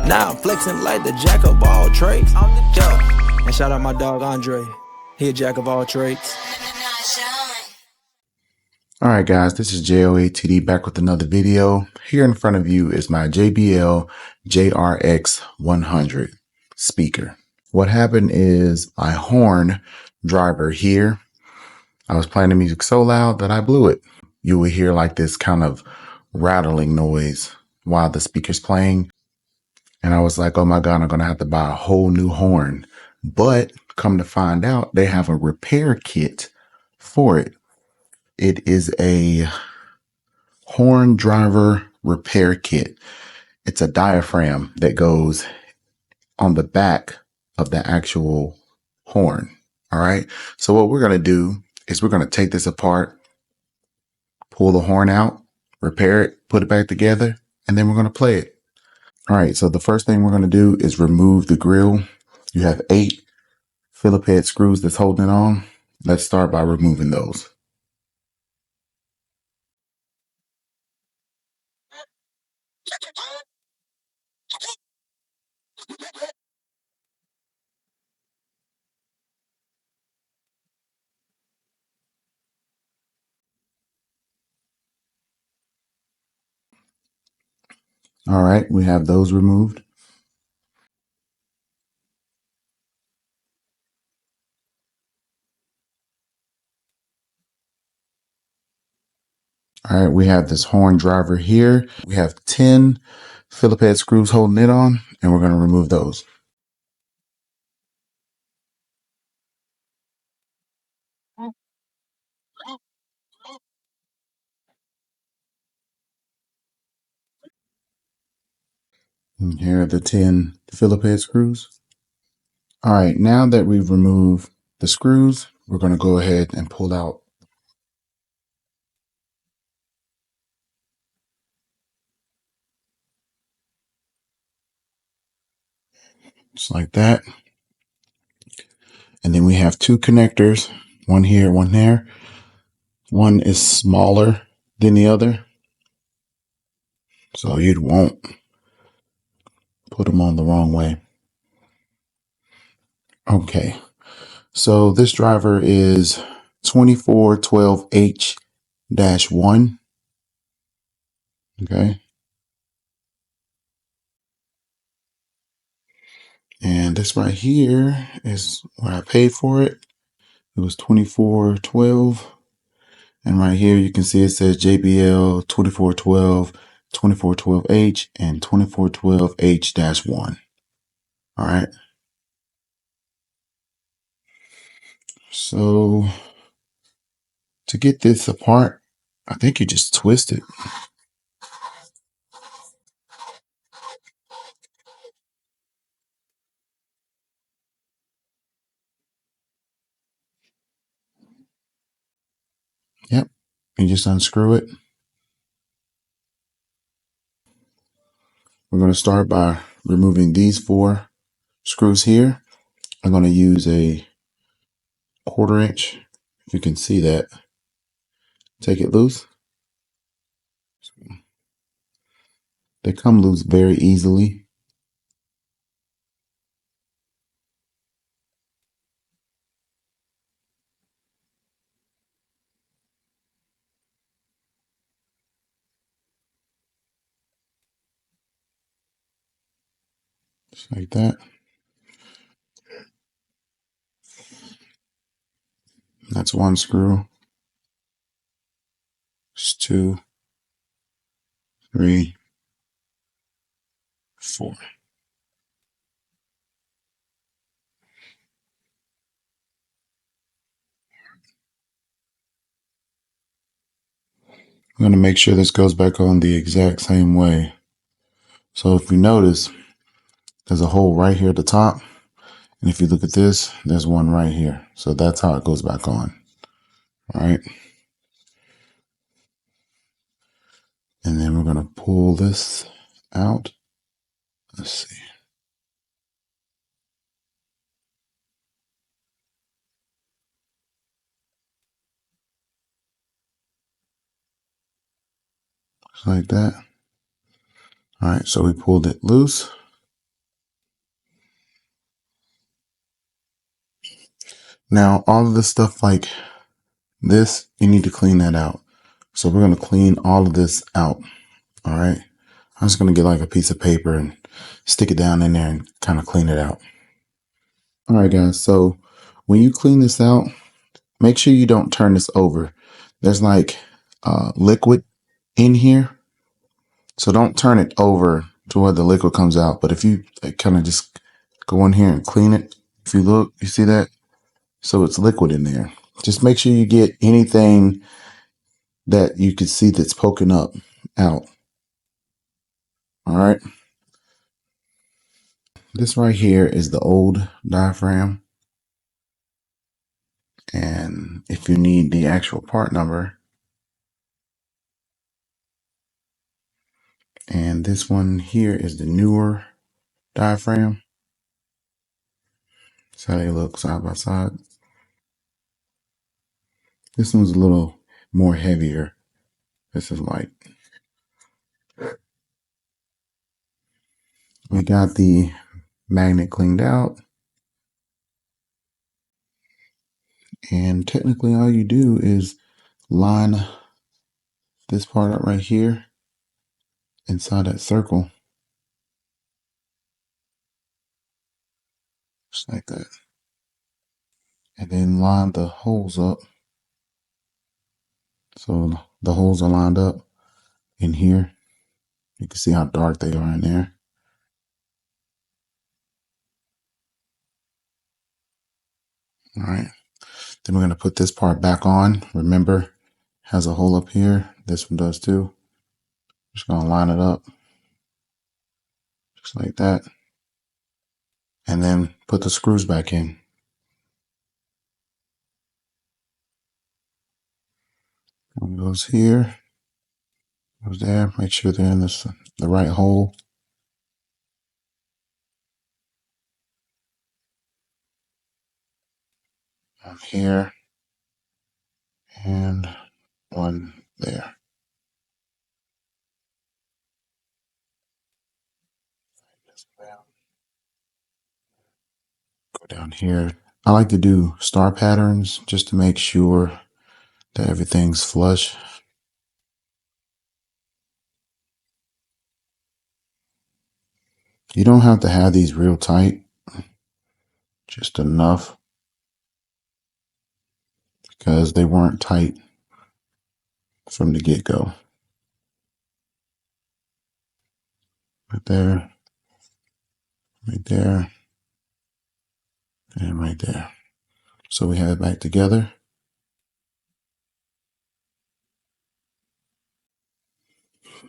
Now I'm flexing like the jack of all trades. Yeah. And shout out my dog Andre. He a jack of all trades. Alright guys, this is J.O.A.T.D back with another video. Here in front of you is my JBL JRX100 speaker. What happened is my horn driver here, I was playing the music so loud that I blew it. You will hear like this kind of rattling noise while the speaker's playing. And I was like, oh my God, I'm going to have to buy a whole new horn. But come to find out, they have a repair kit for it. It is a horn driver repair kit. It's a diaphragm that goes on the back of the actual horn. All right. So what we're going to do is we're going to take this apart, pull the horn out, repair it, put it back together, and then we're going to play it. All right. So the first thing we're going to do is remove the grill. You have 8 Phillips head screws that's holding it on. Let's start by removing those. All right, we have those removed. All right, we have this horn driver here. We have 10 Phillips head screws holding it on, and we're going to remove those. And here are the 10 Phillips head screws. All right, now that we've removed the screws, we're going to go ahead and pull out just like that. And then we have 2 connectors, one here, one there. One is smaller than the other, so you won't put them on the wrong way. Okay, so this driver is 2412H-1. Okay. And this right here is where I paid for it. It was $24.12. And right here you can see it says JBL 2412, 2412H, and 2412H-1. All right. So to get this apart, I think you just twist it. Yep. You just unscrew it. We're going to start by removing these 4 screws here. I'm going to use a 1/4 inch. If you can see that, take it loose. They come loose very easily. Just like that. That's 1 screw. It's 2, 3, 4. I'm going to make sure this goes back on the exact same way. So if you notice, there's a hole right here at the top. And if you look at this, there's one right here. So that's how it goes back on. All right. And then we're going to pull this out. Let's see. Just like that. All right. So we pulled it loose. Now, all of this stuff like this, you need to clean that out. So we're going to clean all of this out. All right. I'm just going to get like a piece of paper and stick it down in there and kind of clean it out. All right, guys. So when you clean this out, make sure you don't turn this over. There's like liquid in here. So don't turn it over to where the liquid comes out. But if you kind of just go in here and clean it, if you look, you see that? So it's liquid in there. Just make sure you get anything that you can see that's poking up out. All right. This right here is the old diaphragm. And if you need the actual part number, and this one here is the newer diaphragm. That's how they look side by side. This one's a little more heavier. This is light. We got the magnet cleaned out. And technically all you do is line this part up right here inside that circle. Just like that. And then line the holes up. So the holes are lined up in here. You can see how dark they are in there. All right. Then we're going to put this part back on. Remember, has a hole up here. This one does too. Just going to line it up. Just like that. And then put the screws back in. One goes here. Goes there. Make sure they're in the right hole. One here. And one there. Go down here. I like to do star patterns just to make sure that everything's flush. You don't have to have these real tight, just enough, because they weren't tight from the get-go. Right there, right there, and right there. So we have it back together.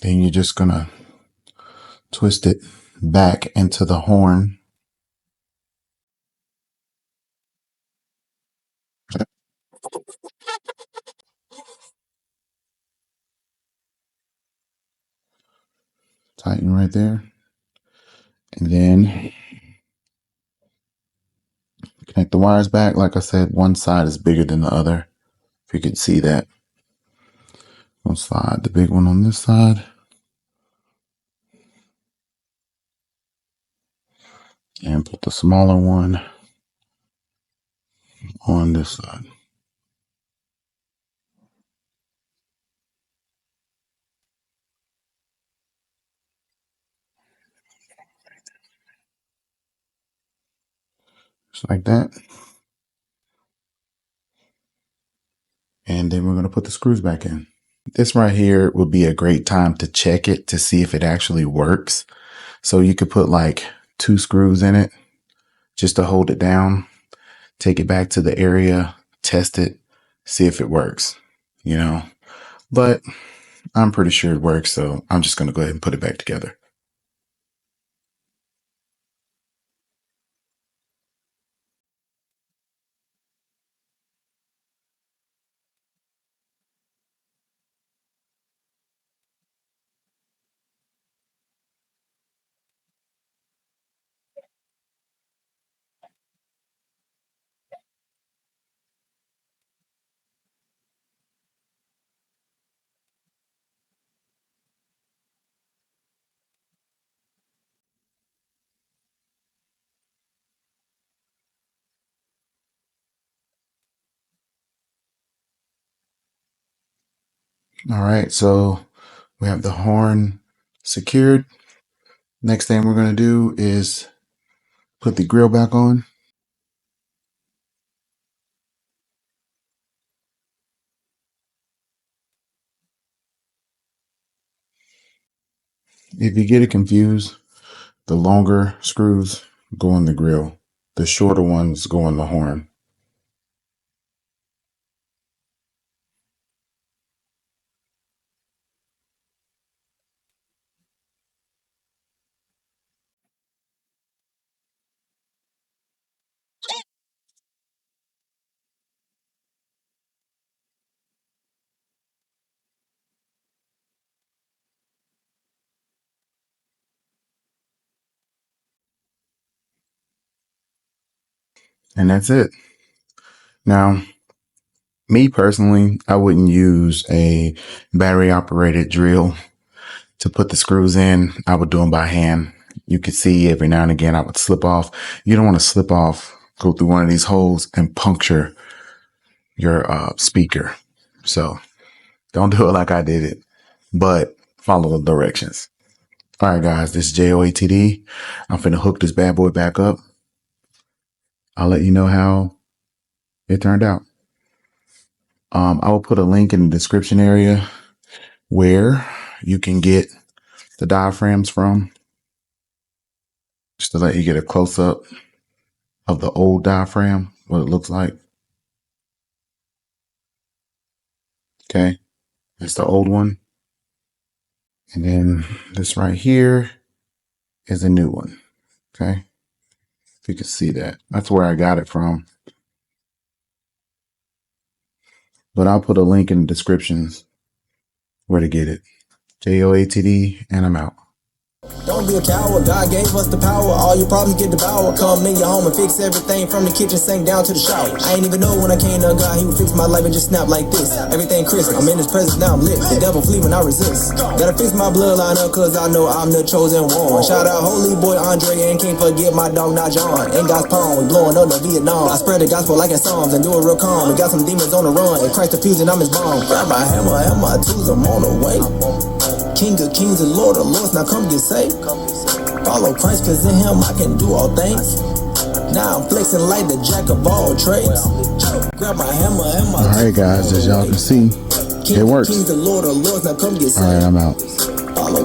Then you're just gonna twist it back into the horn. Tighten right there. And then connect the wires back. Like I said, one side is bigger than the other. If you could see that. We'll slide the big one on this side. And put the smaller one on this side. Just like that. And then we're going to put the screws back in. This right here would be a great time to check it to see if it actually works. So you could put like 2 screws in it just to hold it down. Take it back to the area, test it, see if it works, you know. But I'm pretty sure it works, so I'm just going to go ahead and put it back together. All right, so we have the horn secured. Next thing we're going to do is put the grill back on. If you get it confused, the longer screws go in the grill. The shorter ones go in the horn. And that's it. Now, me personally, I wouldn't use a battery operated drill to put the screws in. I would do them by hand. You could see every now and again I would slip off. You don't want to slip off, go through one of these holes and puncture your speaker. So don't do it like I did it, but follow the directions. All right, guys, this is J.O.A.T.D. I'm finna hook this bad boy back up. I'll let you know how it turned out. I will put a link in the description area where you can get the diaphragms from, just to let you get a close up of the old diaphragm, what it looks like. Okay, that's the old one. And then this right here is a new one. Okay, if you can see that, that's where I got it from. But I'll put a link in the descriptions where to get it. J.O.A.T.D. and I'm out. Don't be a coward, God gave us the power. All your problems get devoured. Come in your home and fix everything from the kitchen sink down to the shower. I ain't even know when I came to God, he would fix my life and just snap like this. Everything crisp, I'm in his presence, now I'm lit. The devil flee when I resist. Gotta fix my bloodline up, cause I know I'm the chosen one. Shout out holy boy Andre, and can't forget my dog not John. In God's palm, we blowing up the Vietnam. I spread the gospel like in Psalms and do it real calm. We got some demons on the run, and Christ diffusing, I'm his bomb. Grab my hammer and my tools, I'm on the way. King of kings and Lord of lords, now come get saved. Follow Christ, cause in him I can do all things. Now I'm flexing like the jack of all trades. Grab my hammer and my all right, guys, as y'all can see, it works. Kings and Lord of lords, now come get saved. All right, I'm out. Follow